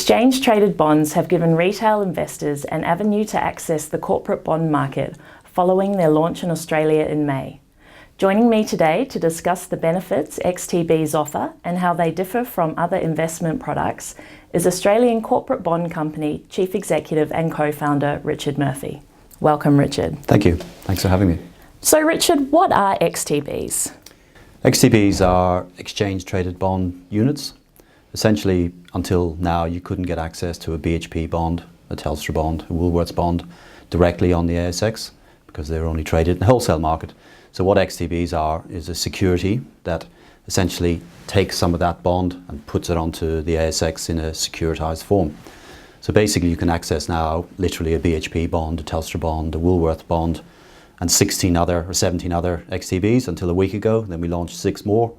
Exchange-traded bonds have given retail investors an avenue to access the corporate bond market following their launch in Australia in May. Joining me today to discuss the benefits XTBs offer and how they differ from other investment products is Australian corporate bond company Chief Executive and co-founder Richard Murphy. Welcome, Richard. Thank you. Thanks for having me. So, Richard, what are XTBs? XTBs are exchange-traded bond units. Essentially, until now, you couldn't get access to a BHP bond, a Telstra bond, a Woolworths bond directly on the ASX because they're only traded in the wholesale market. So what XTBs are is a security that essentially takes some of that bond and puts it onto the ASX in a securitized form. So basically you can access now literally a BHP bond, a Telstra bond, a Woolworths bond, and 16 other or 17 other XTBs until a week ago. Then we launched 6 more.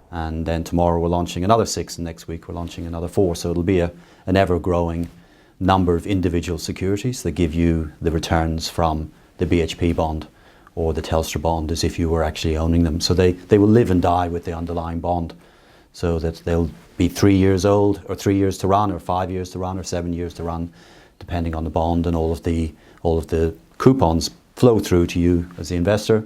And then tomorrow we're launching another 6, and next week we're launching another 4. So it'll be an ever-growing number of individual securities that give you the returns from the BHP bond or the Telstra bond as if you were actually owning them. So they will live and die with the underlying bond, so that they'll be 3 years old, or 3 years to run, or 5 years to run, or 7 years to run, depending on the bond, and all of the coupons flow through to you as the investor,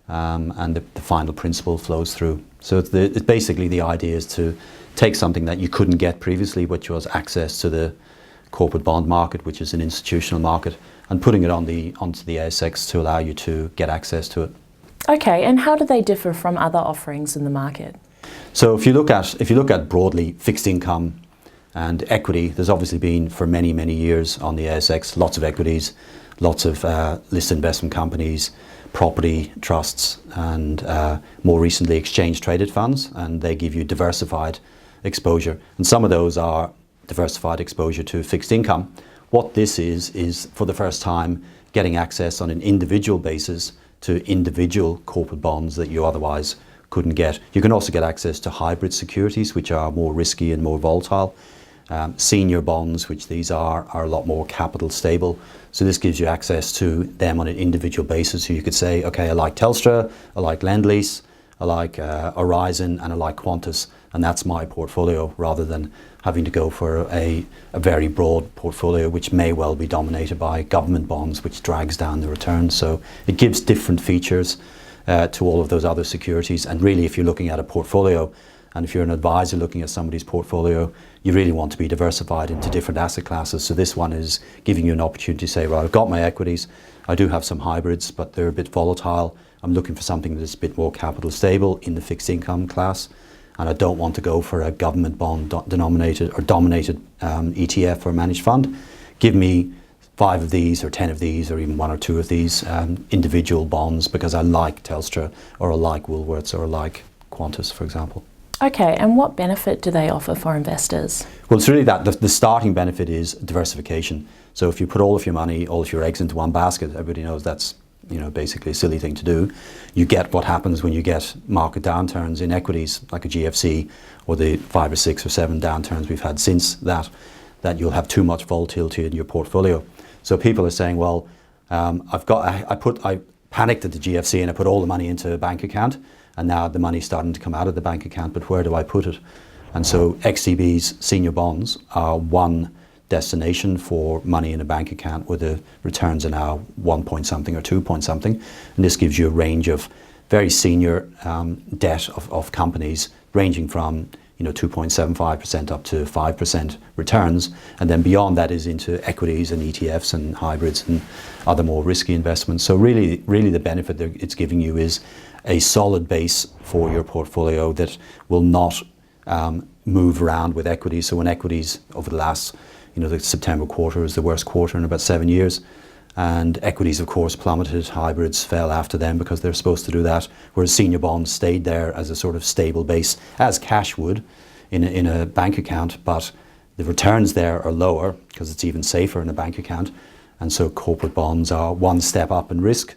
and the final principal flows through. So it's basically the idea is to take something that you couldn't get previously, which was access to the corporate bond market, which is an institutional market, and putting it onto the ASX to allow you to get access to it. Okay, and how do they differ from other offerings in the market? So if you look at broadly fixed income and equity, there's obviously been for many, many years on the ASX lots of equities, lots of listed investment companies, property trusts, and more recently exchange-traded funds, and they give you diversified exposure. And some of those are diversified exposure to fixed income. What this is for the first time getting access on an individual basis to individual corporate bonds that you otherwise couldn't get. You can also get access to hybrid securities, which are more risky and more volatile. Senior bonds, which these are a lot more capital stable. So this gives you access to them on an individual basis. So you could say, okay, I like Telstra, I like Lendlease, I like Horizon, and I like Qantas, and that's my portfolio, rather than having to go for a very broad portfolio, which may well be dominated by government bonds, which drags down the returns. So it gives different features to all of those other securities. And really, if you're looking at a portfolio, and if you're an advisor looking at somebody's portfolio, you really want to be diversified into different asset classes. So this one is giving you an opportunity to say, right, I've got my equities, I do have some hybrids, but they're a bit volatile. I'm looking for something that's a bit more capital stable in the fixed income class, and I don't want to go for a government bond denominated or dominated ETF or managed fund. Give me 5 of these or 10 of these or even 1 or 2 of these individual bonds because I like Telstra or I like Woolworths or I like Qantas, for example. Okay, and what benefit do they offer for investors? Well, it's really that the starting benefit is diversification. So if you put all of your money, all of your eggs into one basket, everybody knows that's basically a silly thing to do. You get what happens when you get market downturns in equities, like a GFC, or the 5 or 6 or 7 downturns we've had since that you'll have too much volatility in your portfolio. So people are saying, well, I panicked at the GFC and I put all the money into a bank account, and now the money's starting to come out of the bank account, but where do I put it? And so XTBs senior bonds are one destination for money in a bank account where the returns are now 1 point something or 2 point something. And this gives you a range of very senior debt of companies ranging from 2.75% up to 5% returns. And then beyond that is into equities and ETFs and hybrids and other more risky investments. So really the benefit that it's giving you is a solid base for your portfolio that will not move around with equities. So when equities over the last, the September quarter is the worst quarter in about 7 years. And equities, of course, plummeted. Hybrids fell after them because they're supposed to do that, whereas senior bonds stayed there as a sort of stable base, as cash would in a bank account. But the returns there are lower because it's even safer in a bank account. And so corporate bonds are one step up in risk,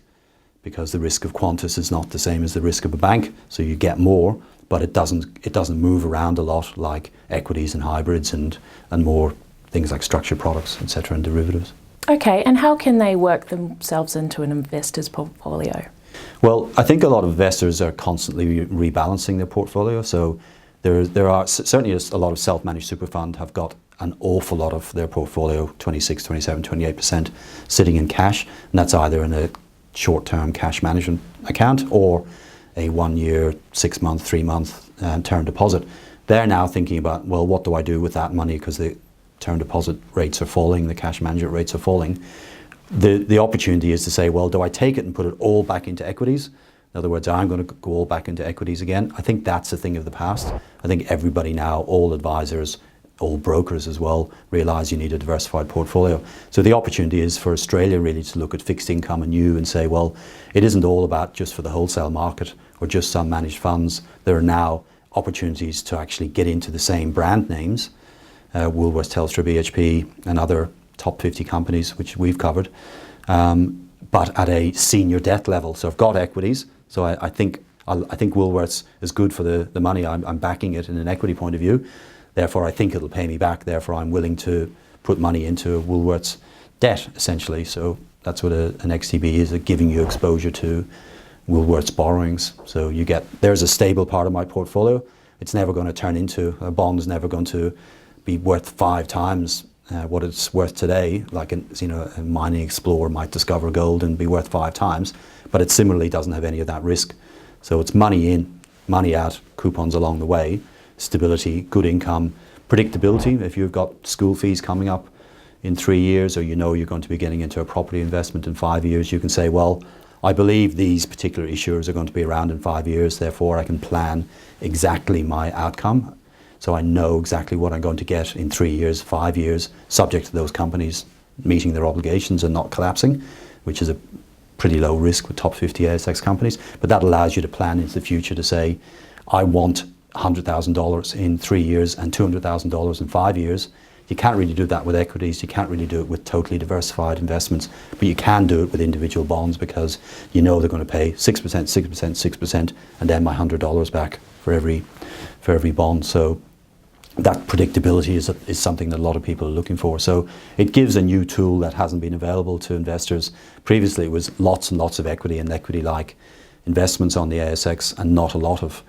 because the risk of Qantas is not the same as the risk of a bank. So you get more, but it doesn't move around a lot like equities and hybrids and more things like structured products, etc., and derivatives. Okay, and how can they work themselves into an investor's portfolio? Well, I think a lot of investors are constantly rebalancing their portfolio. So there are certainly a lot of self-managed super fund have got an awful lot of their portfolio, 26, 27, 28%, sitting in cash, and that's either in a short-term cash management account or a 1 year, 6 month, 3 month term deposit. They're now thinking about, well, what do I do with that money, because the term deposit rates are falling, the cash management rates are falling. The opportunity is to say, well, do I take it and put it all back into equities? In other words, I'm going to go all back into equities again. I think that's a thing of the past. I think everybody now, all advisors, all brokers as well, realise you need a diversified portfolio. So the opportunity is for Australia really to look at fixed income anew and say, well, it isn't all about just for the wholesale market or just some managed funds. There are now opportunities to actually get into the same brand names, Woolworths, Telstra, BHP and other top 50 companies, which we've covered, but at a senior debt level. So I've got equities, so I think Woolworths is good for the money. I'm backing it in an equity point of view. Therefore, I think it'll pay me back. Therefore, I'm willing to put money into Woolworths debt, essentially. So that's what an XTB is, giving you exposure to Woolworths borrowings. So there's a stable part of my portfolio. It's never going to turn into, a bond's never going to be worth 5 times what it's worth today. Like a mining explorer might discover gold and be worth 5 times, but it similarly doesn't have any of that risk. So it's money in, money out, coupons along the way. Stability, good income, predictability. If you've got school fees coming up in 3 years, or you're going to be getting into a property investment in 5 years, you can say, well, I believe these particular issuers are going to be around in 5 years, therefore I can plan exactly my outcome. So I know exactly what I'm going to get in 3 years, 5 years, subject to those companies meeting their obligations and not collapsing, which is a pretty low risk with top 50 ASX companies. But that allows you to plan into the future to say, I want $100,000 in 3 years and $200,000 in 5 years. You can't really do that with equities. You can't really do it with totally diversified investments, but you can do it with individual bonds, because you know they're going to pay 6%, 6%, 6%, and then my $100 back for every bond. So that predictability is something that a lot of people are looking for. So it gives a new tool that hasn't been available to investors. Previously, it was lots and lots of equity and equity-like investments on the ASX and not a lot of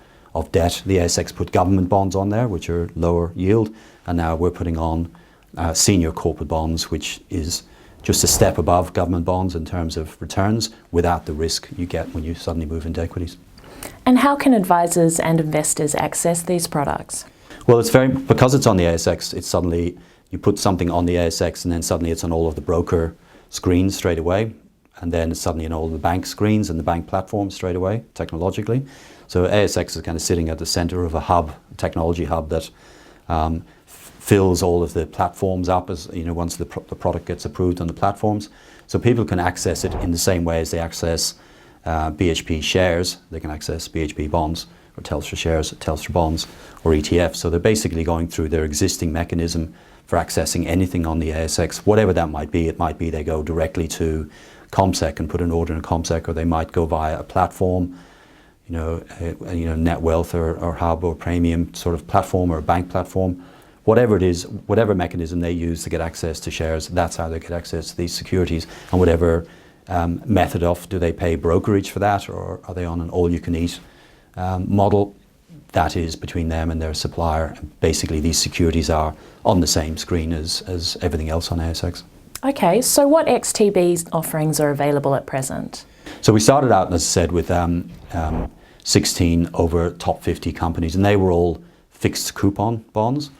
debt. The ASX put government bonds on there, which are lower yield, and now we're putting on senior corporate bonds, which is just a step above government bonds in terms of returns without the risk you get when you suddenly move into equities. And how can advisors and investors access these products? Well, because it's on the ASX, it's suddenly, you put something on the ASX and then suddenly it's on all of the broker screens straight away, and then it's suddenly in all the bank screens and the bank platforms straight away, technologically. So ASX is kind of sitting at the center of a hub, a technology hub that fills all of the platforms up as once the product gets approved on the platforms. So people can access it in the same way as they access BHP shares. They can access BHP bonds, or Telstra shares, Telstra bonds, or ETFs. So they're basically going through their existing mechanism for accessing anything on the ASX, whatever that might be. It might be they go directly to CommSec and put an order in CommSec, or they might go via a platform, Net Wealth or Hub or Premium sort of platform, or a bank platform. Whatever it is, whatever mechanism they use to get access to shares, that's how they get access to these securities. And whatever method of, do they pay brokerage for that, or are they on an all-you-can-eat model? That is between them and their supplier. Basically, these securities are on the same screen as everything else on ASX. Okay, so what XTBs offerings are available at present? So we started out, as I said, with 16 over top 50 companies, and they were all fixed coupon bonds.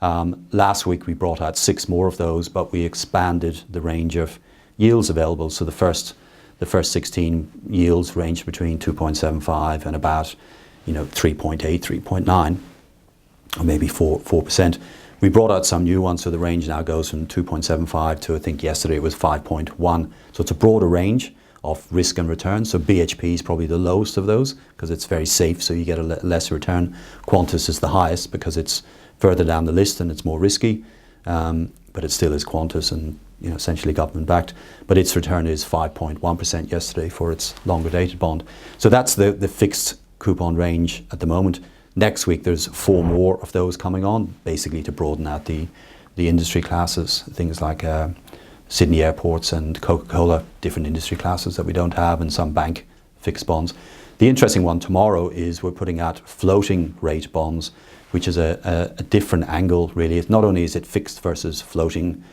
Last week we brought out 6 more of those, but we expanded the range of yields available. So the first 16 yields ranged between 2.75 and about 3.8, 3.9, or maybe 4%. We brought out some new ones, so the range now goes from 2.75 to, I think yesterday it was 5.1. So it's a broader range of risk and return. So BHP is probably the lowest of those because it's very safe, so you get a lesser return. Qantas is the highest because it's further down the list and it's more risky, but it still is Qantas and essentially government backed. But its return is 5.1% yesterday for its longer dated bond. So that's the fixed coupon range at the moment. Next week there's 4 more of those coming on, basically to broaden out the industry classes, things like Sydney Airports and Coca-Cola, different industry classes that we don't have, and some bank fixed bonds. The interesting one tomorrow is we're putting out floating rate bonds, which is a different angle really. Not only is it fixed versus floating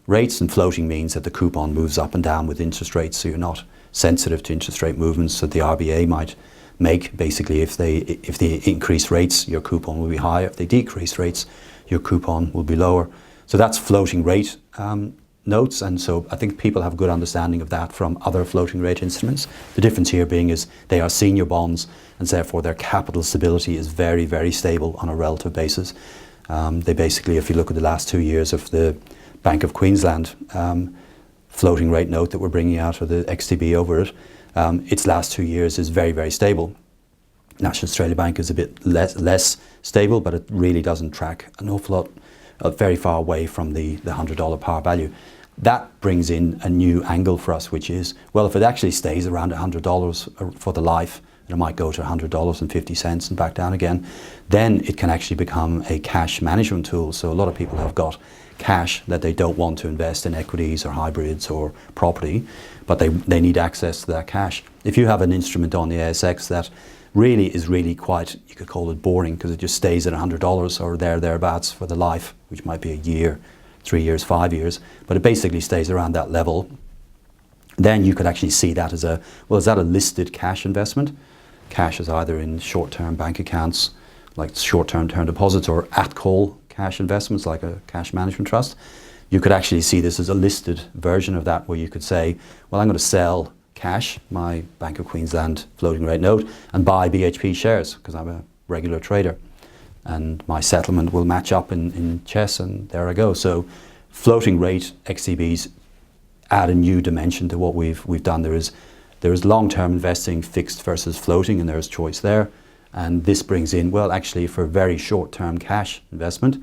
rates, and floating means that the coupon moves up and down with interest rates, so you're not sensitive to interest rate movements that the RBA might make. Basically, if they increase rates, your coupon will be higher. If they decrease rates, your coupon will be lower. So that's floating rate notes, and so I think people have a good understanding of that from other floating rate instruments. The difference here being is they are senior bonds, and therefore their capital stability is very, very stable on a relative basis. They basically, if you look at the last 2 years of the Bank of Queensland floating rate note that we're bringing out, or the XTB over it, its last 2 years is very, very stable. National Australia Bank is a bit less stable, but it really doesn't track an awful lot, very far away from the $100 par value. That brings in a new angle for us, which is, well, if it actually stays around $100 for the life, and it might go to $100.50 and back down again, then it can actually become a cash management tool. So a lot of people have got cash that they don't want to invest in equities or hybrids or property, but they need access to that cash. If you have an instrument on the ASX that is really quite, you could call it boring, because it just stays at $100 or thereabouts for the life, which might be a year, 3 years, 5 years, but it basically stays around that level, then you could actually see that as is that a listed cash investment? Cash is either in short-term bank accounts, like short-term term deposits, or at-call cash investments, like a cash management trust. You could actually see this as a listed version of that, where you could say, well, I'm going to sell cash, my Bank of Queensland floating rate note, and buy BHP shares, because I'm a regular trader, and my settlement will match up in chess, and there I go. So floating rate XTBs add a new dimension to what we've done. There is long-term investing, fixed versus floating, and there's choice there. And this brings in, well, actually for very short-term cash investment,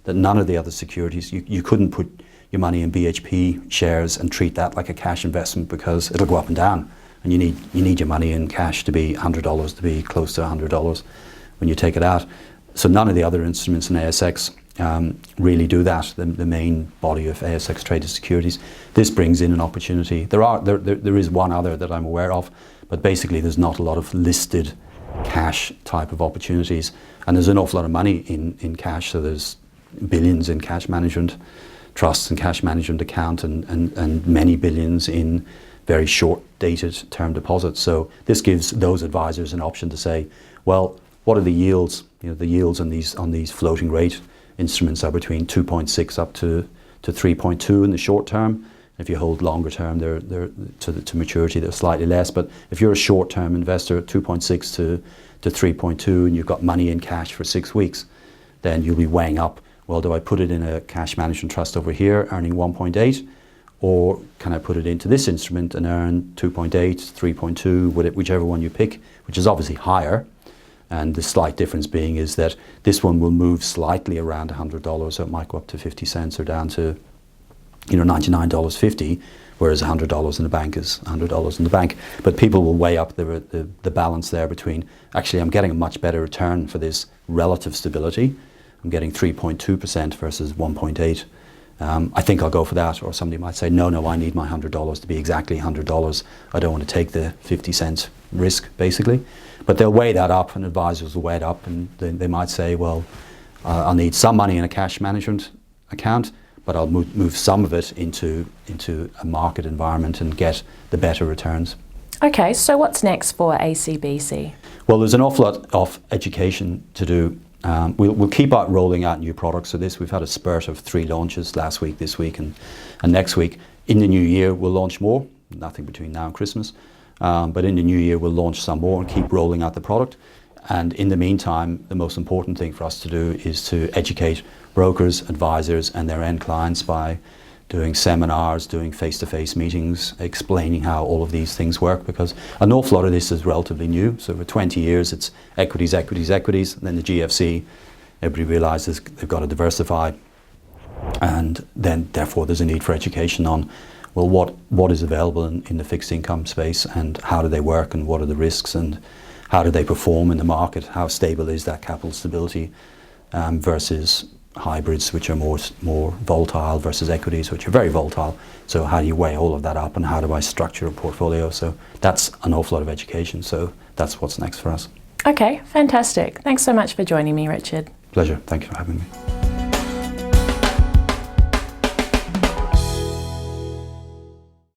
that none of the other securities, you couldn't put your money in BHP shares and treat that like a cash investment, because it'll go up and down, and you need your money in cash to be $100, to be close to $100 when you take it out. So none of the other instruments in ASX really do that, the main body of ASX traded securities. This brings in an opportunity. There is one other that I'm aware of, but basically there's not a lot of listed cash type of opportunities, and there's an awful lot of money in cash. So there's billions in cash management trusts and cash management account, and many billions in very short dated term deposits. So this gives those advisors an option to say, well, what are the yields? The yields on these floating rate instruments are between 2.6 up to 3.2 in the short term. If you hold longer term, they're to maturity, they're slightly less. But if you're a short term investor, 2.6 to 3.2, and you've got money in cash for 6 weeks, then you'll be weighing up, well, do I put it in a cash management trust over here earning 1.8, or can I put it into this instrument and earn 2.8, 3.2, whichever one you pick, which is obviously higher. And the slight difference being is that this one will move slightly around $100, so it might go up to 50 cents or down to $99.50, whereas $100 in the bank is $100 in the bank. But people will weigh up the balance there between, actually I'm getting a much better return for this relative stability. I'm getting 3.2% versus 1.8. I think I'll go for that. Or somebody might say, no, I need my $100 to be exactly $100. I don't want to take the 50 cent risk, basically. But they'll weigh that up, and advisors will weigh it up, and they might say, well, I'll need some money in a cash management account, but I'll move some of it into a market environment and get the better returns. Okay, so what's next for ACBC? Well, there's an awful lot of education to do. We'll keep out rolling out new products. So we've had a spurt of 3 launches last week, this week, and next week. In the new year, we'll launch more. Nothing between now and Christmas. But in the new year, we'll launch some more and keep rolling out the product. And in the meantime, the most important thing for us to do is to educate brokers, advisors, and their end clients by doing seminars, doing face-to-face meetings, explaining how all of these things work, because an awful lot of this is relatively new. So for 20 years, it's equities, equities, equities. And then the GFC, everybody realizes they've got to diversify. And then, therefore, there's a need for education on, well, what is available in the fixed income space, and how do they work, and what are the risks, and how do they perform in the market? How stable is that capital stability versus hybrids, which are more volatile, versus equities, which are very volatile. So how do you weigh all of that up, and how do I structure a portfolio? So that's an awful lot of education. So that's what's next for us. Okay, fantastic. Thanks so much for joining me, Richard. Pleasure. Thank you for having me.